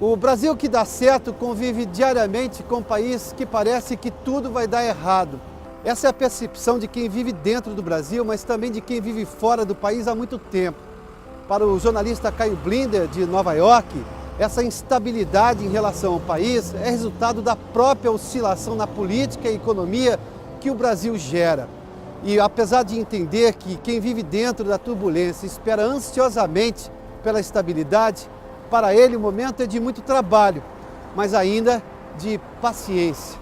O Brasil que dá certo convive diariamente com um país que parece que tudo vai dar errado. Essa é a percepção de quem vive dentro do Brasil, mas também de quem vive fora do país há muito tempo. Para o jornalista Caio Blinder, de Nova York, essa instabilidade em relação ao país é resultado da própria oscilação na política e economia que o Brasil gera. E apesar de entender que quem vive dentro da turbulência espera ansiosamente pela estabilidade, para ele o momento é de muito trabalho, mas ainda de paciência.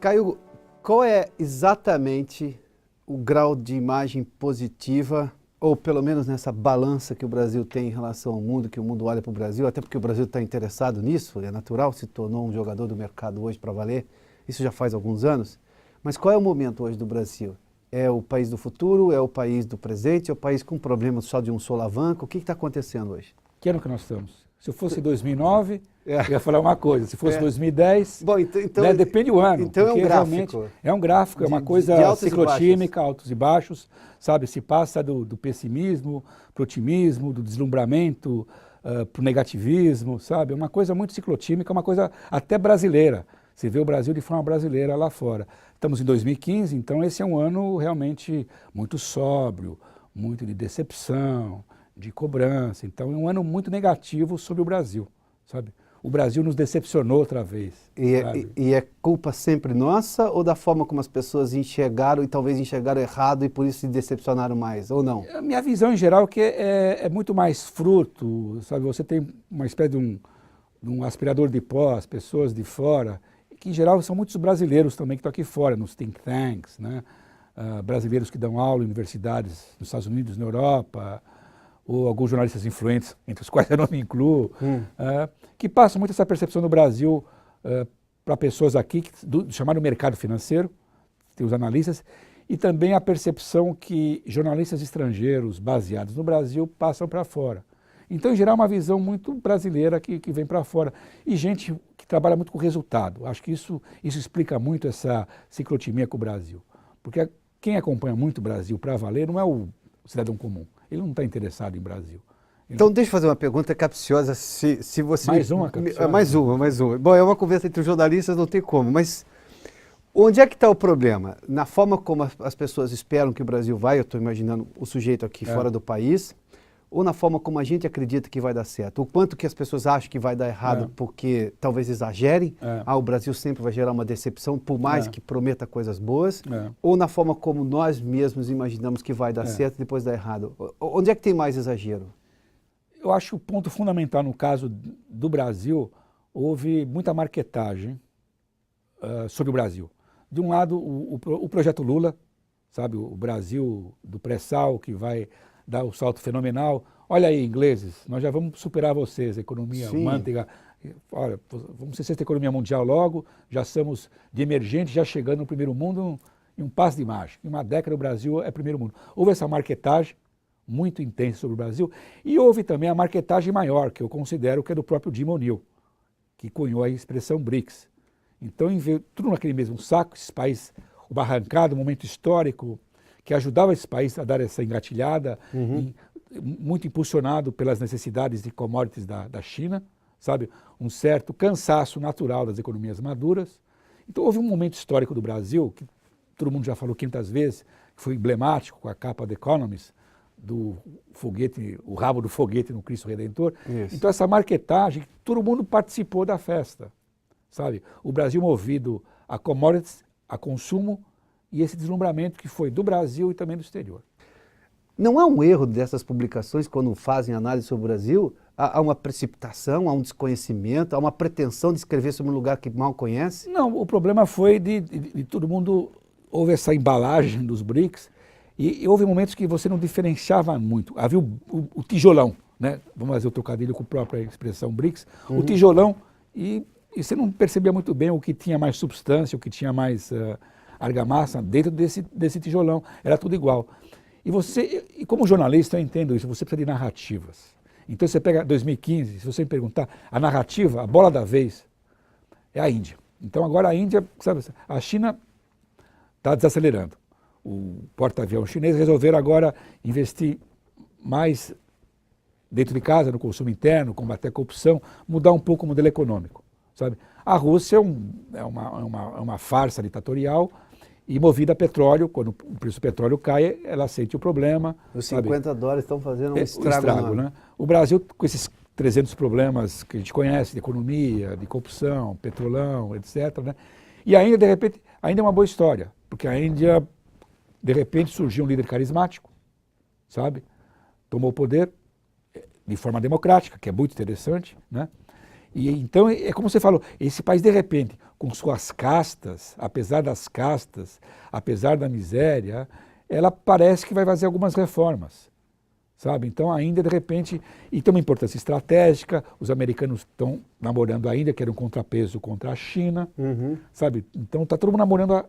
Caio, qual é exatamente o grau de imagem positiva, ou pelo menos nessa balança que o Brasil tem em relação ao mundo, que o mundo olha para o Brasil, até porque o Brasil está interessado nisso, é natural, se tornou um jogador do mercado hoje para valer, isso já faz alguns anos. Mas qual é o momento hoje do Brasil? É o país do futuro, é o país do presente, é o país com problemas só de um solavanco? O que está acontecendo hoje? Que ano que nós estamos? Se fosse 2009, eu ia falar uma coisa. Se fosse 2010, bom, então, depende do ano. Então é um gráfico. É um gráfico, é uma coisa ciclotímica, altos e baixos, sabe? Se passa do pessimismo para o otimismo, do deslumbramento para o negativismo, sabe? É uma coisa muito ciclotímica, uma coisa até brasileira. Você vê o Brasil de forma brasileira lá fora. Estamos em 2015, então esse é um ano realmente muito sóbrio, muito de decepção, de cobrança. Então é um ano muito negativo sobre o Brasil, sabe? O Brasil nos decepcionou outra vez. E é culpa sempre nossa ou da forma como as pessoas enxergaram e talvez enxergaram errado e por isso se decepcionaram mais, ou não? A minha visão em geral é que é muito mais fruto, sabe? Você tem uma espécie de um aspirador de pó, as pessoas de fora, que em geral são muitos brasileiros também que estão aqui fora, nos think tanks, né? Brasileiros que dão aula em universidades nos Estados Unidos, na Europa, ou alguns jornalistas influentes, entre os quais eu não me incluo, que passam muito essa percepção do Brasil para pessoas aqui, do chamado mercado financeiro, tem os analistas, e também a percepção que jornalistas estrangeiros baseados no Brasil passam para fora. Então, em geral, é uma visão muito brasileira que vem para fora. E gente que trabalha muito com resultado. Acho que isso explica muito essa ciclotimia com o Brasil. Porque quem acompanha muito o Brasil para valer não é o cidadão comum. Ele não está interessado em Brasil. Então, deixa eu fazer uma pergunta capciosa, se você... Mais uma capciosa? Mais uma. Bom, é uma conversa entre os jornalistas, não tem como, mas onde é que está o problema? Na forma como as pessoas esperam que o Brasil vai, eu estou imaginando o sujeito aqui fora do país, ou na forma como a gente acredita que vai dar certo? O quanto que as pessoas acham que vai dar errado porque talvez exagerem, o Brasil sempre vai gerar uma decepção, por mais que prometa coisas boas, ou na forma como nós mesmos imaginamos que vai dar certo e depois dar errado? Onde é que tem mais exagero? Eu acho que o ponto fundamental no caso do Brasil, houve muita marketagem sobre o Brasil. De um lado, o projeto Lula, sabe, o Brasil do pré-sal que vai dar o salto fenomenal. Olha aí, ingleses, nós já vamos superar vocês, a economia, manteiga. Olha, vamos ser sexta economia mundial logo, já somos de emergente, já chegando no primeiro mundo em um passo de mágica. Em uma década o Brasil é primeiro mundo. Houve essa marketagem muito intensa sobre o Brasil e houve também a marketagem maior, que eu considero que é do próprio Jim O'Neill, que cunhou a expressão BRICS. Então, tudo naquele mesmo saco, esses países, o barrancado, o momento histórico, que ajudava esse país a dar essa engatilhada, muito impulsionado pelas necessidades de commodities da China, sabe? Um certo cansaço natural das economias maduras. Então houve um momento histórico do Brasil, que todo mundo já falou 500 vezes, que foi emblemático com a capa do Economist, do foguete, o rabo do foguete no Cristo Redentor. Isso. Então essa marketagem, todo mundo participou da festa, sabe? O Brasil movido a commodities, a consumo, e esse deslumbramento que foi do Brasil e também do exterior. Não há um erro dessas publicações quando fazem análise sobre o Brasil? Há uma precipitação, há um desconhecimento, há uma pretensão de escrever sobre um lugar que mal conhece? Não, o problema foi de todo mundo, houve essa embalagem dos BRICS e houve momentos que você não diferenciava muito. Havia o tijolão, né? Vamos fazer o trocadilho com a própria expressão BRICS, o tijolão, e você não percebia muito bem o que tinha mais substância, o que tinha mais argamassa dentro desse tijolão, era tudo igual. E como jornalista eu entendo isso, você precisa de narrativas. Então você pega 2015, se você me perguntar, a narrativa, a bola da vez, é a Índia. Então agora a Índia, sabe, a China está desacelerando. O porta-avião chinês resolveram agora investir mais dentro de casa, no consumo interno, combater a corrupção, mudar um pouco o modelo econômico, sabe? A Rússia é uma farsa ditatorial e movida a petróleo. Quando o preço do petróleo cai, ela sente o problema. Os 50 dólares estão fazendo um estrago, né? O Brasil, com esses 300 problemas que a gente conhece, de economia, de corrupção, petrolão, etc., né? E ainda, de repente, ainda é uma boa história, porque a Índia, de repente, surgiu um líder carismático, sabe? Tomou o poder de forma democrática, que é muito interessante, né? E então, é como você falou, esse país, de repente, com suas castas, apesar das castas, apesar da miséria, ela parece que vai fazer algumas reformas, sabe? Então, a Índia, de repente, e tem uma importância estratégica, os americanos estão namorando a Índia, que era um contrapeso contra a China, sabe? Então, está todo mundo namorando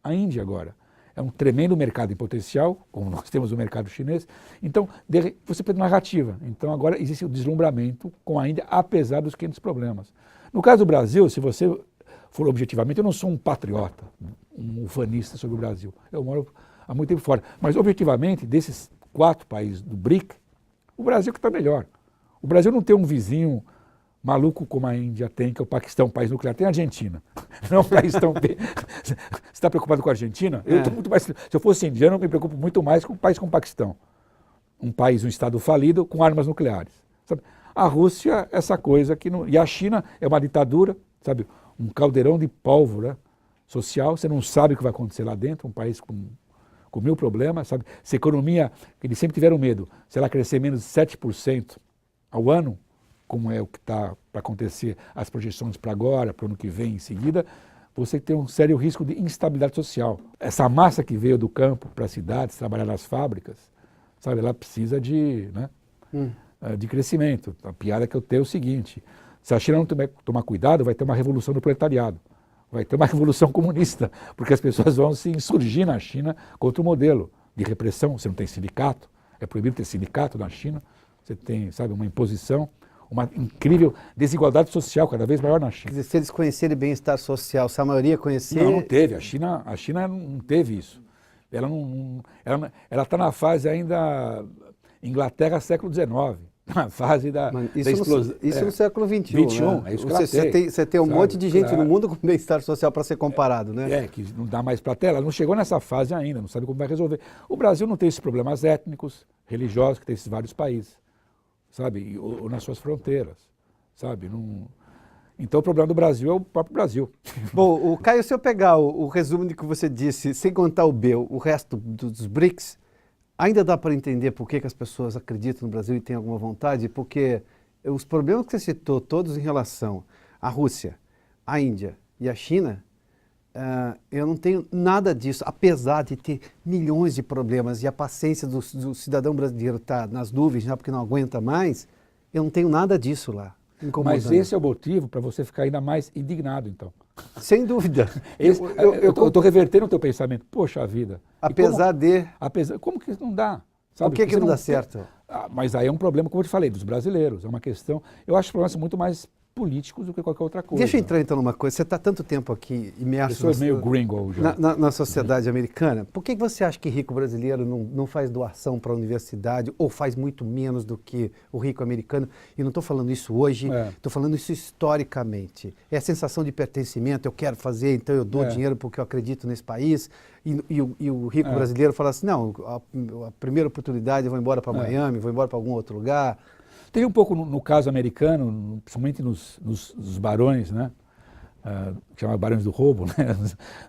a Índia agora. É um tremendo mercado em potencial, como nós temos o mercado chinês. Então, você perde narrativa. Então, agora existe o deslumbramento com a Índia, apesar dos 500 problemas. No caso do Brasil, se você for objetivamente, eu não sou um patriota, um ufanista sobre o Brasil. Eu moro há muito tempo fora. Mas, objetivamente, desses 4 países do BRIC, o Brasil que está melhor. O Brasil não tem um vizinho maluco como a Índia tem, que é o Paquistão, um país nuclear. Tem a Argentina. Não é um país tão... Você está preocupado com a Argentina? Eu estou muito mais... Se eu fosse indiano, eu me preocupo muito mais com um país como o Paquistão. Um país, um estado falido com armas nucleares. Sabe? A Rússia, essa coisa que não... E a China é uma ditadura, sabe? Um caldeirão de pólvora social. Você não sabe o que vai acontecer lá dentro. Um país com 1000 problemas, sabe? Se a economia, eles sempre tiveram medo, se ela crescer menos de 7% ao ano, como é o que está para acontecer, as projeções para agora, para o ano que vem em seguida, você tem um sério risco de instabilidade social. Essa massa que veio do campo para as cidades, trabalhar nas fábricas, sabe, ela precisa de crescimento. A piada que eu tenho é o seguinte, se a China não tomar cuidado, vai ter uma revolução do proletariado, vai ter uma revolução comunista, porque as pessoas vão se insurgir na China contra o modelo de repressão. Você não tem sindicato, é proibido ter sindicato na China, você tem, sabe, uma imposição, uma incrível desigualdade social cada vez maior na China. Quer dizer, se eles conhecerem bem-estar social, se a maioria conhecer... Não teve. A China não teve isso. Ela está na fase ainda Inglaterra século XIX, na fase da explosão. Isso no século XXI. É isso que ela tem. Você tem um monte de gente no mundo com bem-estar social para ser comparado, né? Que não dá mais para ter. Ela não chegou nessa fase ainda, não sabe como vai resolver. O Brasil não tem esses problemas étnicos, religiosos, que tem esses vários países, sabe, ou nas suas fronteiras, sabe, então o problema do Brasil é o próprio Brasil. Bom, Caio, se eu pegar o resumo de que você disse, sem contar o B, o resto dos BRICS, ainda dá para entender por que as pessoas acreditam no Brasil e têm alguma vontade, porque os problemas que você citou, todos em relação à Rússia, à Índia e à China, eu não tenho nada disso, apesar de ter milhões de problemas e a paciência do cidadão brasileiro está nas nuvens, já porque não aguenta mais, eu não tenho nada disso lá. Mas esse é o motivo para você ficar ainda mais indignado, então. Sem dúvida. Eu estou revertendo o teu pensamento. Poxa vida. Como que não dá? Sabe? Por que não dá certo? Mas aí é um problema, como eu te falei, dos brasileiros. É uma questão... Eu acho que problemas são muito mais políticos do que qualquer outra coisa. Deixa eu entrar então numa coisa. Você está tanto tempo aqui imerso meio gringo já. Na sociedade americana. Por que você acha que rico brasileiro não faz doação para a universidade ou faz muito menos do que o rico americano? E não estou falando isso hoje, estou falando isso historicamente. É a sensação de pertencimento, eu quero fazer, então eu dou dinheiro porque eu acredito nesse país. E o rico brasileiro fala assim, não, a primeira oportunidade eu vou embora para Miami, vou embora para algum outro lugar. Tem um pouco no caso americano, principalmente nos barões, né? Que chama barões do roubo, né?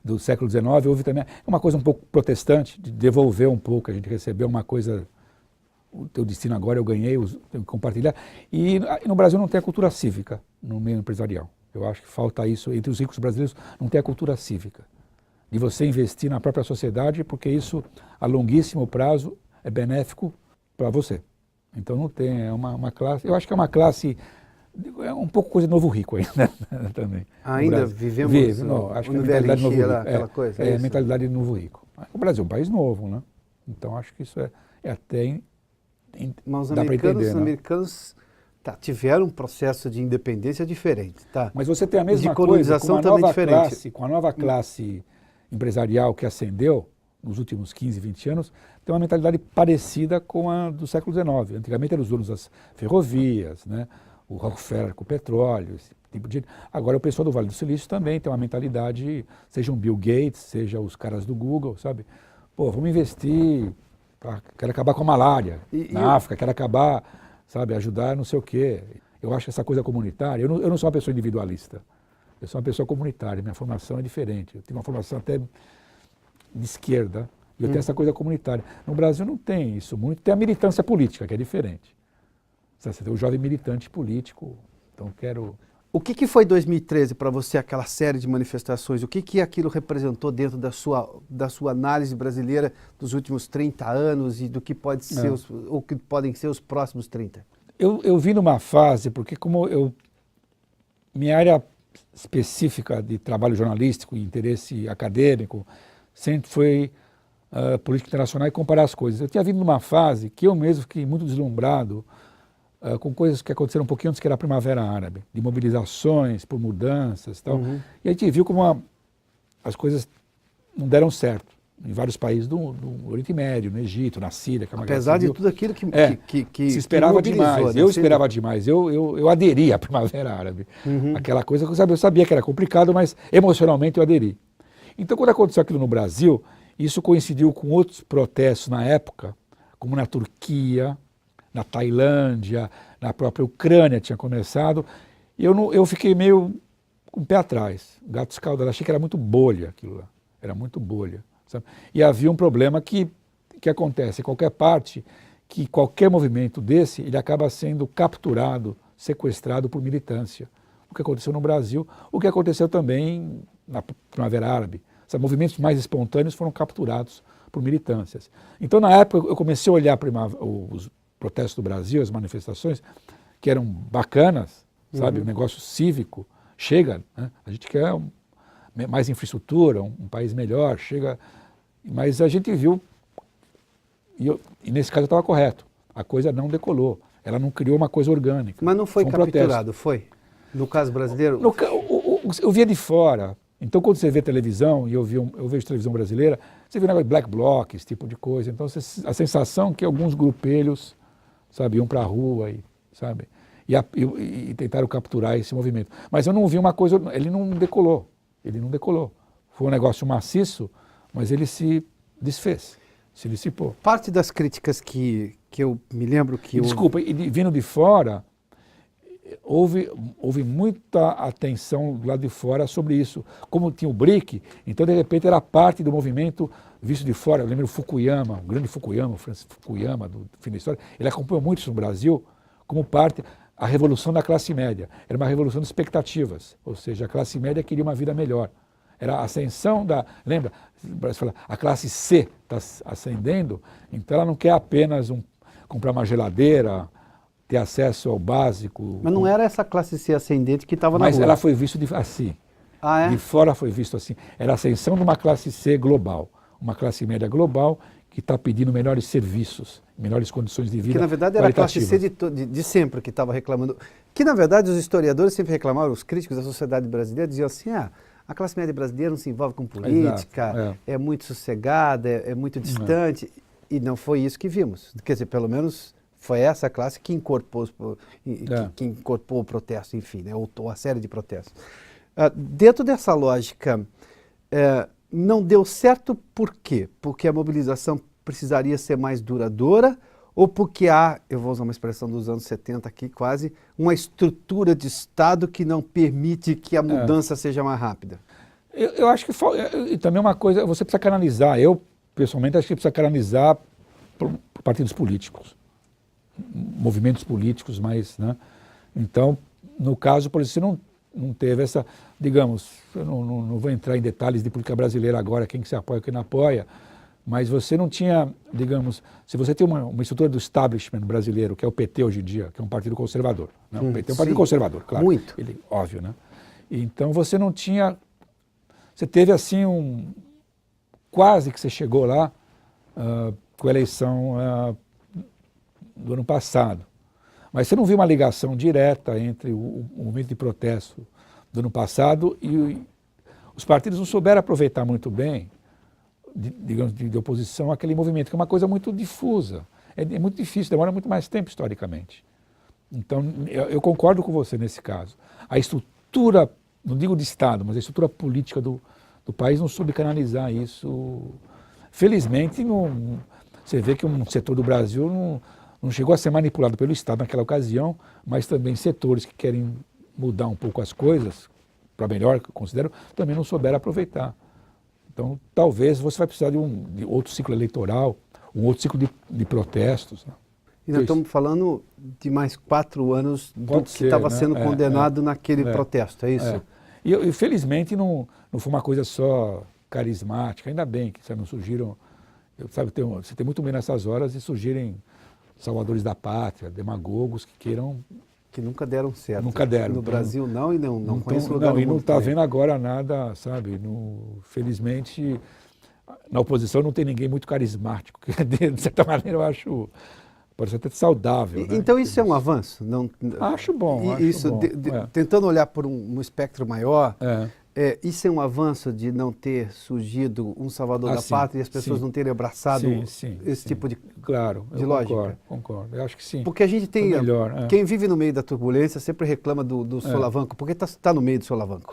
Do século XIX, houve também uma coisa um pouco protestante, de devolver um pouco, a gente recebeu uma coisa, o teu destino agora eu ganhei, tenho que compartilhar. E no Brasil não tem a cultura cívica no meio empresarial. Eu acho que falta isso, entre os ricos brasileiros não tem a cultura cívica, de você investir na própria sociedade, porque isso a longuíssimo prazo é benéfico para você. Então não tem, é uma classe, eu acho que é uma classe, é um pouco coisa de novo rico ainda, também. Ainda vivemos acho que é mentalidade novo rico. Aquela coisa, é mentalidade de novo rico. O Brasil é um país novo, né? Então acho que isso é até mas dá para entender. Os americanos tiveram um processo de independência diferente, tá? Mas você tem a mesma de colonização coisa com também diferente. Com a nova classe empresarial que ascendeu, nos últimos 15, 20 anos, tem uma mentalidade parecida com a do século XIX. Antigamente eram os donos das ferrovias, né? O Rockefeller com o petróleo, esse tipo de... Agora o pessoal do Vale do Silício também tem uma mentalidade, seja um Bill Gates, seja os caras do Google, sabe? Pô, vamos investir, quero acabar com a malária na África, quero acabar, sabe, ajudar não sei o quê. Eu acho que essa coisa comunitária, eu não sou uma pessoa individualista, eu sou uma pessoa comunitária, minha formação é diferente, eu tenho uma formação até de esquerda, e eu tenho essa coisa comunitária. No Brasil não tem isso muito, tem a militância política, que é diferente. Você tem o jovem militante político, então quero... O que foi 2013 para você, aquela série de manifestações? O que aquilo representou dentro da sua análise brasileira dos últimos 30 anos e do que pode ser ou que podem ser os próximos 30? Eu vim numa fase, porque minha área específica de trabalho jornalístico e interesse acadêmico sempre foi política internacional e comparar as coisas. Eu tinha vindo numa fase que eu mesmo fiquei muito deslumbrado com coisas que aconteceram um pouquinho antes que era a Primavera Árabe, de mobilizações por mudanças e tal. E a gente viu como as coisas não deram certo em vários países do Oriente Médio, no Egito, na Síria. Que é uma Apesar de tudo aquilo que se esperava demais, né? eu esperava demais, eu aderi à Primavera Árabe. Aquela coisa que eu sabia que era complicado, mas emocionalmente eu aderi. Então quando aconteceu aquilo no Brasil, isso coincidiu com outros protestos na época, como na Turquia, na Tailândia, na própria Ucrânia tinha começado, e eu fiquei meio com o pé atrás, gato escaldado, achei que era muito bolha aquilo lá, era muito bolha, sabe? E havia um problema que acontece em qualquer parte, que qualquer movimento desse, ele acaba sendo capturado, sequestrado por militância. O que aconteceu no Brasil, o que aconteceu também na Primavera Árabe. Os movimentos mais espontâneos foram capturados por militâncias. Então, na época, eu comecei a olhar os protestos do Brasil, as manifestações, que eram bacanas, sabe, um negócio cívico, chega, né? A gente quer mais infraestrutura, um país melhor, chega, mas a gente viu, e nesse caso eu estava correto, a coisa não decolou, ela não criou uma coisa orgânica. Mas não foi capturado, foi? No caso brasileiro? Eu via de fora, então quando você vê televisão, e eu vejo televisão brasileira, você vê um negócio de black bloc, esse tipo de coisa, então a sensação que alguns grupelhos, sabe, iam para a rua, sabe, e tentaram capturar esse movimento. Mas eu não vi uma coisa, ele não decolou. Foi um negócio maciço, mas ele se desfez, se dissipou. Parte das críticas que eu me lembro que... Desculpa, e vindo de fora, houve muita atenção do lado de fora sobre isso. Como tinha o BRIC, então de repente era parte do movimento visto de fora. Eu lembro o Fukuyama, o grande Fukuyama, o Francis Fukuyama, do fim da história, ele acompanhou muito isso no Brasil como parte, a revolução da classe média. Era uma revolução de expectativas, ou seja, a classe média queria uma vida melhor. Era a ascensão lembra, a classe C está ascendendo, então ela não quer apenas comprar uma geladeira, ter acesso ao básico. Mas não era essa classe C ascendente que estava na rua. Mas ela foi vista assim. Ah, é? De fora foi visto assim. Era a ascensão de uma classe C global, uma classe média global que está pedindo melhores serviços, melhores condições de vida. Que na verdade era a classe C de sempre que estava reclamando. Que na verdade os historiadores sempre reclamaram, os críticos da sociedade brasileira diziam assim, a classe média brasileira não se envolve com política, exato, é muito sossegada, é muito distante. E não foi isso que vimos. Quer dizer, pelo menos foi essa classe que incorporou o protesto, enfim, né, ou a série de protestos. Dentro dessa lógica, não deu certo por quê? Porque a mobilização precisaria ser mais duradoura ou porque há, eu vou usar uma expressão dos anos 70 aqui quase, uma estrutura de Estado que não permite que a mudança seja mais rápida? Eu acho que e também uma coisa, você precisa canalizar, eu pessoalmente acho que precisa canalizar por partidos políticos, movimentos políticos mais, né? Então, no caso, por isso, você não teve essa, digamos, eu não vou entrar em detalhes de política brasileira agora, quem que se apoia, quem não apoia, mas você não tinha, digamos, se você tem uma estrutura do establishment brasileiro, que é o PT hoje em dia, que é um partido conservador, né? O PT é um partido conservador, claro. Muito. Óbvio, né? Então você não tinha, você teve assim quase que você chegou lá com a eleição do ano passado. Mas você não viu uma ligação direta entre o movimento de protesto do ano passado e os partidos não souberam aproveitar muito bem digamos, de oposição àquele movimento, que é uma coisa muito difusa. É muito difícil, demora muito mais tempo historicamente. Então, eu concordo com você nesse caso. A estrutura, não digo de Estado, mas a estrutura política do país não soube canalizar isso. Felizmente, você vê que um setor do Brasil não chegou a ser manipulado pelo Estado naquela ocasião, mas também setores que querem mudar um pouco as coisas, para melhor, que eu considero, também não souberam aproveitar. Então, talvez você vai precisar de outro ciclo eleitoral, um outro ciclo de protestos. Né? E nós estamos falando de mais 4 anos do que estava sendo condenado naquele protesto, é isso? E felizmente não foi uma coisa só carismática, ainda bem que não surgiram, você tem muito meio nessas horas de surgirem salvadores da pátria, demagogos que queiram... Que nunca deram certo. Nunca deram. No Brasil não, e não conheço lugar não, e não está vendo agora nada, sabe? Felizmente, na oposição não tem ninguém muito carismático, que de certa maneira eu acho, pode ser até saudável. Né? Então isso é um avanço? Não, acho bom. Isso, tentando olhar por um espectro maior, isso é um avanço de não ter surgido um salvador da pátria e as pessoas não terem abraçado esse tipo de lógica? Concordo, eu acho que sim. Porque a gente tem, quem vive no meio da turbulência sempre reclama do solavanco, porque está no meio do solavanco.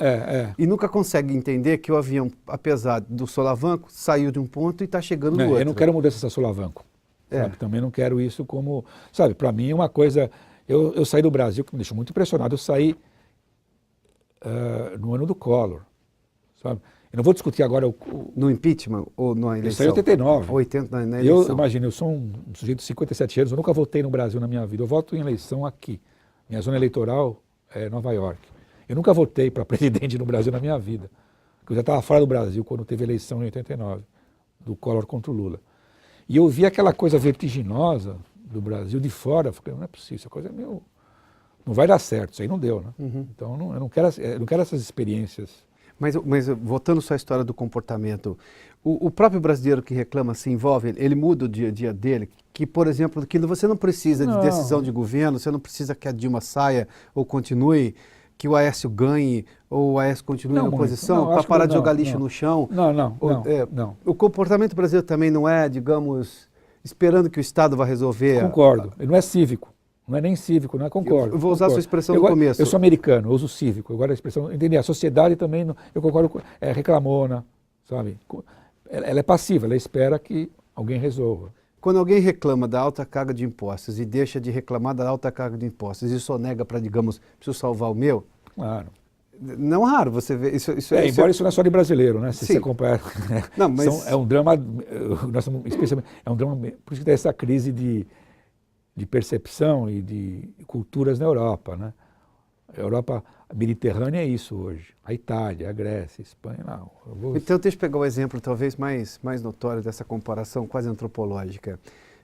E nunca consegue entender que o avião, apesar do solavanco, saiu de um ponto e está chegando no outro. Eu não quero mudança dessa solavanco. Sabe? Também não quero isso como... Sabe, para mim é uma coisa... Eu saí do Brasil, que me deixou muito impressionado, eu saí no ano do Collor, sabe? Eu não vou discutir agora no impeachment ou na eleição? Eu saí em 89. 80 na eleição. Eu sou um sujeito de 57 anos, eu nunca votei no Brasil na minha vida, eu voto em eleição aqui. Minha zona eleitoral é Nova York. Eu nunca votei para presidente no Brasil na minha vida. Eu já estava fora do Brasil quando teve eleição em 89, do Collor contra o Lula. E eu vi aquela coisa vertiginosa do Brasil de fora, eu falei, não é possível, essa coisa é meio... Não vai dar certo, isso aí não deu, né? Então eu não quero essas experiências. Mas voltando só à história do comportamento, o próprio brasileiro que reclama se envolve, ele muda o dia a dia dele, que, por exemplo, que você não precisa de decisão de governo, você não precisa que a Dilma saia ou continue, que o Aécio ganhe ou o Aécio continue na oposição, para parar de jogar lixo no chão. Não. O comportamento brasileiro também não é, digamos, esperando que o Estado vá resolver. Concordo, ele não é cívico. Não é nem cívico, não é? Concordo. Eu vou usar a sua expressão no começo. Eu sou americano, eu uso cívico. Agora a expressão, entendi, a sociedade também, eu concordo, é reclamona, sabe? Ela é passiva, ela espera que alguém resolva. Quando alguém reclama da alta carga de impostos e deixa de reclamar da alta carga de impostos e só nega para, digamos, preciso salvar o meu... Claro. Não raro você vê isso. Embora isso não é só de brasileiro, né? Se você compara. Não, mas... É um drama, especialmente, é um drama, por isso que tem essa crise de percepção e de culturas na Europa, né? A Europa mediterrânea é isso hoje. A Itália, a Grécia, a Espanha, não. Então deixa eu pegar o exemplo talvez mais notório dessa comparação quase antropológica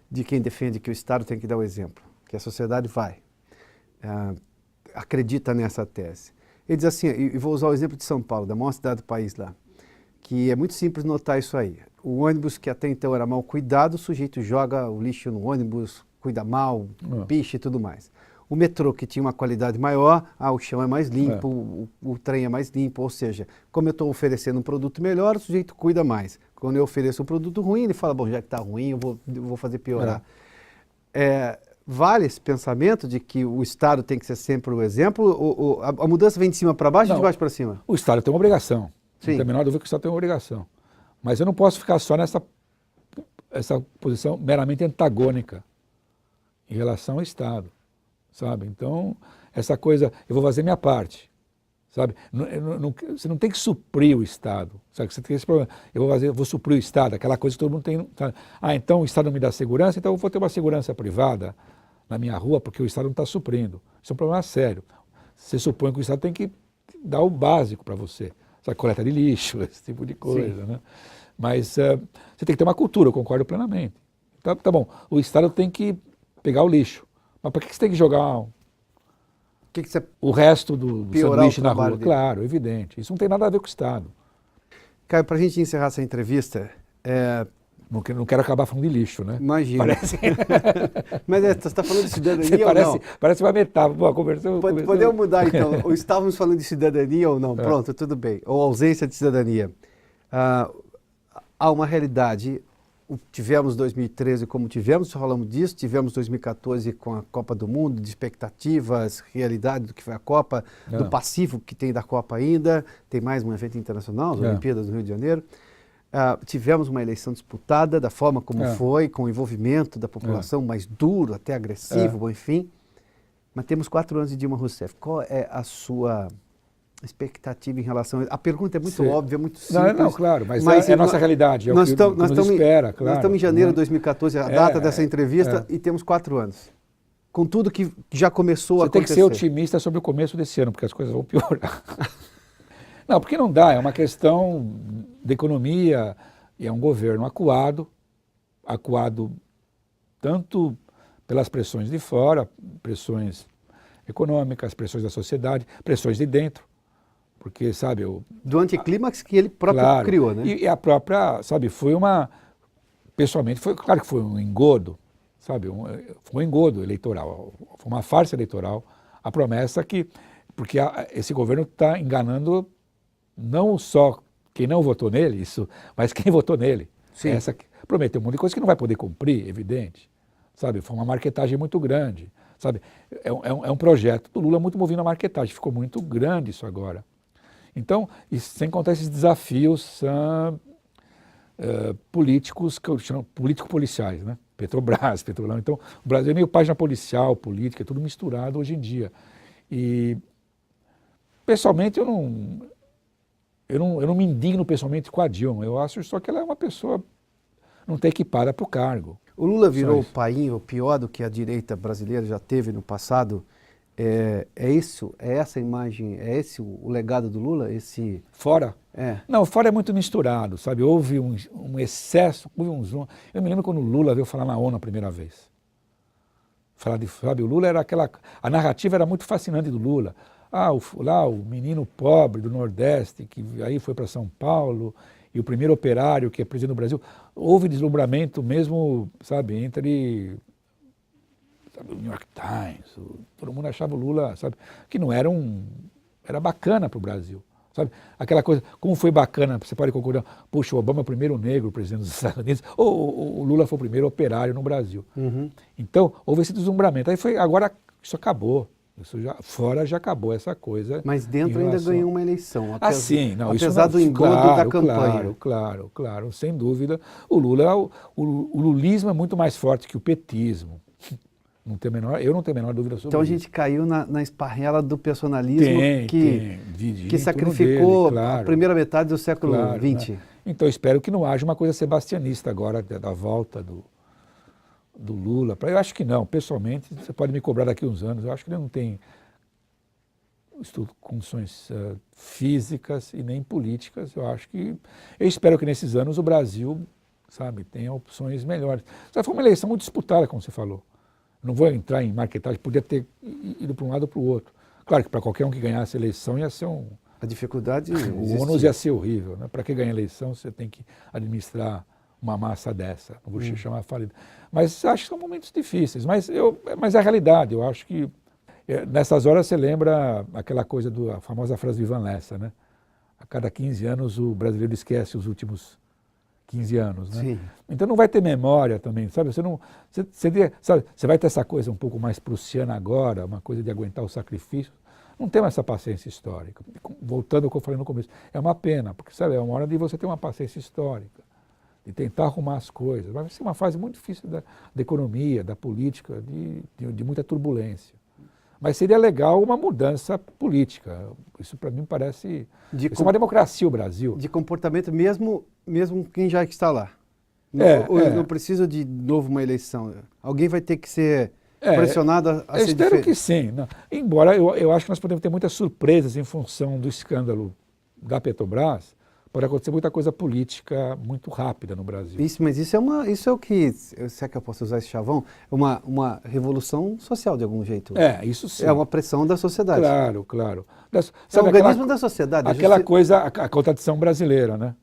de quem defende que o Estado tem que dar o exemplo, que a sociedade acredita nessa tese. Ele diz assim, e vou usar o exemplo de São Paulo, da maior cidade do país lá, que é muito simples notar isso aí. O ônibus que até então era mal cuidado, o sujeito joga o lixo no ônibus, cuida mal, picha e tudo mais. O metrô, que tinha uma qualidade maior, o chão é mais limpo, o trem é mais limpo, ou seja, como eu estou oferecendo um produto melhor, o sujeito cuida mais. Quando eu ofereço um produto ruim, ele fala, bom, já que está ruim, eu vou fazer piorar. Vale esse pensamento de que o Estado tem que ser sempre o exemplo, ou a mudança vem de cima para baixo ou de baixo para cima? O Estado tem uma obrigação. Sim. Não tem a menor dúvida que o Estado tem uma obrigação. Mas eu não posso ficar só nessa posição meramente antagônica em relação ao Estado, sabe? Então, essa coisa, eu vou fazer minha parte, sabe? Você não tem que suprir o Estado, sabe? Você tem esse problema. Eu vou suprir o Estado, aquela coisa que todo mundo tem. Sabe? Então o Estado não me dá segurança, então eu vou ter uma segurança privada na minha rua, porque o Estado não está suprindo. Isso é um problema sério. Você supõe que o Estado tem que dar o básico para você, sabe? Coleta de lixo, esse tipo de coisa, né? Mas você tem que ter uma cultura, eu concordo plenamente. Tá bom, o Estado tem que pegar o lixo. Mas para que você tem que jogar o resto do sanduíche na rua? Claro, evidente. Isso não tem nada a ver com o Estado. Caio, para a gente encerrar essa entrevista... Não quero acabar falando de lixo, né? Imagina. Parece... Mas você está falando de cidadania ou não? Parece uma metáfora. Podemos mudar então. Ou estávamos falando de cidadania ou não? Pronto, tudo bem. Ou ausência de cidadania. há uma realidade. Tivemos 2013 como tivemos, falamos disso, tivemos 2014 com a Copa do Mundo, de expectativas, realidade do que foi a Copa, do passivo que tem da Copa ainda, tem mais um evento internacional, as Olimpíadas do Rio de Janeiro. Tivemos uma eleição disputada da forma como foi, com o envolvimento da população mais duro, até agressivo, enfim. Mas temos 4 anos de Dilma Rousseff. Qual é a sua expectativa em relação a... A pergunta é muito óbvia, muito simples. Não, claro, mas é a nossa realidade, é o que nos espera, claro. Nós estamos em janeiro de 2014, a data dessa entrevista, e temos 4 anos. Com tudo que já começou a acontecer. Você tem que ser otimista sobre o começo desse ano, porque as coisas vão piorar. Não, porque não dá, é uma questão de economia, e é um governo acuado tanto pelas pressões de fora, pressões econômicas, pressões da sociedade, pressões de dentro. Porque, sabe... Do anticlímax que ele próprio criou, né? E a própria, sabe, foi uma... Pessoalmente, claro que foi um engodo, sabe? Foi um engodo eleitoral, foi uma farsa eleitoral. A promessa que... Porque esse governo está enganando não só quem não votou nele, mas quem votou nele. Sim. Prometeu um monte de coisa que não vai poder cumprir, evidente. Sabe? Foi uma marketagem muito grande. Sabe? É um projeto do Lula muito movido na marketagem. Ficou muito grande isso agora. Então, sem contar esses desafios políticos, que eu chamo político-policiais, né? Petrobras, Petrolão. Então, o Brasil é meio página policial, política, é tudo misturado hoje em dia. E, pessoalmente, eu não me indigno pessoalmente com a Dilma. Eu acho só que ela é uma pessoa não está equipada para o cargo. O Lula virou o painho, o pior do que a direita brasileira já teve no passado. É essa a imagem, é esse o legado do Lula? Fora? Não, fora é muito misturado, sabe? Houve um excesso, houve um zoom. Eu me lembro quando o Lula veio falar na ONU a primeira vez. Sabe, o Lula era a narrativa era muito fascinante do Lula. O menino pobre do Nordeste, que aí foi para São Paulo, e o primeiro operário que é presidente do Brasil. Houve deslumbramento mesmo, sabe, entre... o New York Times, todo mundo achava o Lula, sabe, que não era era bacana para o Brasil, sabe, aquela coisa, como foi bacana, você pode concordar, puxa, o Obama é o primeiro negro presidente dos Estados Unidos, ou o Lula foi o primeiro operário no Brasil. Então, houve esse deslumbramento, agora isso acabou, fora já acabou essa coisa. Mas dentro ainda ganhou uma eleição. Apesar do engodo da campanha. Claro, sem dúvida, o lulismo é muito mais forte que o petismo. Eu não tenho a menor dúvida sobre isso. Então a gente caiu na esparrela do personalismo que sacrificou a primeira metade do século XX. Né? Então eu espero que não haja uma coisa sebastianista agora, da volta do Lula. Eu acho que não, pessoalmente, você pode me cobrar daqui a uns anos, eu acho que ele não tem condições físicas e nem políticas. Eu espero que nesses anos o Brasil, sabe, tenha opções melhores. Foi uma eleição muito disputada, como você falou. Não vou entrar em marketagem, podia ter ido para um lado ou para o outro. Claro que para qualquer um que ganhasse a eleição ia ser a dificuldade o ônus ia ser horrível. Né? Para quem ganha a eleição, você tem que administrar uma massa dessa. Não vou chamar falida. Mas acho que são momentos difíceis. Mas é a realidade. Eu acho que nessas horas você lembra aquela coisa a famosa frase do Ivan Lessa, né? A cada 15 anos o brasileiro esquece os últimos 15 anos, né? Sim. Então não vai ter memória também, sabe? Você vai ter essa coisa um pouco mais prussiana agora, uma coisa de aguentar o sacrifício. Não tem mais essa paciência histórica. Voltando ao que eu falei no começo, é uma pena, porque sabe, é uma hora de você ter uma paciência histórica, de tentar arrumar as coisas. Vai ser uma fase muito difícil da economia, da política, de muita turbulência. Mas seria legal uma mudança política. Isso para mim parece... Isso é uma democracia o Brasil. De comportamento mesmo quem já está lá. Não precisa de novo uma eleição. Alguém vai ter que ser pressionado a ser diferente. Eu espero que sim. Não. Embora eu acho que nós podemos ter muitas surpresas em função do escândalo da Petrobras. Pode acontecer muita coisa política muito rápida no Brasil. Mas isso é o que, se é que eu posso usar esse chavão, uma revolução social de algum jeito. Isso sim. É uma pressão da sociedade. Claro. É o organismo da sociedade. Aquela coisa, a contradição brasileira, né?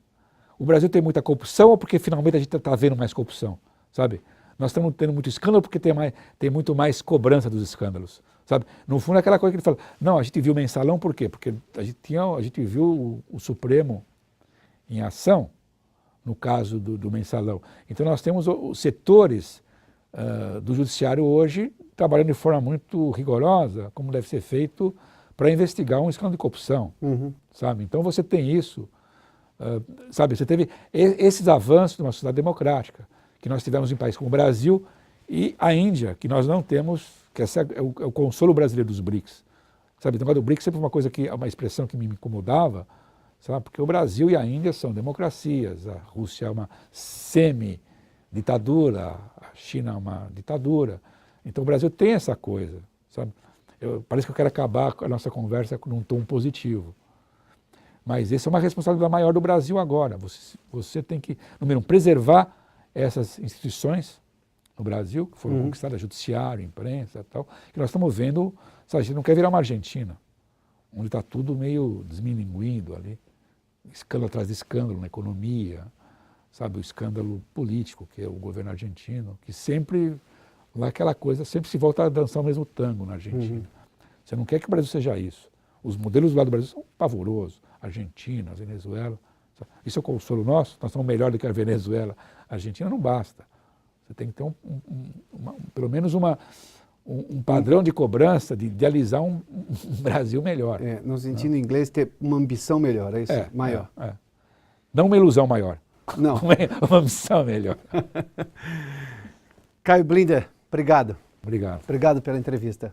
O Brasil tem muita corrupção ou porque finalmente a gente está vendo mais corrupção, sabe? Nós estamos tendo muito escândalo porque tem muito mais cobrança dos escândalos, sabe? No fundo é aquela coisa que ele fala, não, a gente viu o mensalão por quê? Porque a gente viu o Supremo em ação no caso do mensalão. Então nós temos os setores do judiciário hoje trabalhando de forma muito rigorosa, como deve ser feito para investigar um escândalo de corrupção, sabe? Então você tem isso, sabe? Você teve esses avanços de uma sociedade democrática, que nós tivemos em países como o Brasil e a Índia, que nós não temos, que esse é o consolo brasileiro dos BRICS. Sabe, o negócio do BRICS sempre foi uma coisa que, uma expressão que me incomodava, sabe? Porque o Brasil e a Índia são democracias, a Rússia é uma semi-ditadura, a China é uma ditadura. Então o Brasil tem essa coisa, sabe? Parece que eu quero acabar a nossa conversa num tom positivo. Mas essa é uma responsabilidade maior do Brasil agora. Você tem que, número um, preservar essas instituições no Brasil, que foram conquistadas, judiciário, imprensa e tal, que nós estamos vendo, sabe, a gente não quer virar uma Argentina, onde está tudo meio desmilinguindo ali, escândalo atrás de escândalo na economia, sabe, o escândalo político, que é o governo argentino, que sempre, lá aquela coisa, sempre se volta a dançar o mesmo tango na Argentina. Você não quer que o Brasil seja isso. Os modelos do lado do Brasil são pavorosos, Argentina, Venezuela, sabe? Isso é o consolo nosso, nós somos melhor do que a Venezuela. A Argentina não basta. Você tem que ter pelo menos um padrão de cobrança, de idealizar um Brasil melhor. No sentido inglês, ter uma ambição melhor, é isso? Maior. Não uma ilusão maior. Não. Uma ambição melhor. Caio Blinder, obrigado. Obrigado. Obrigado pela entrevista.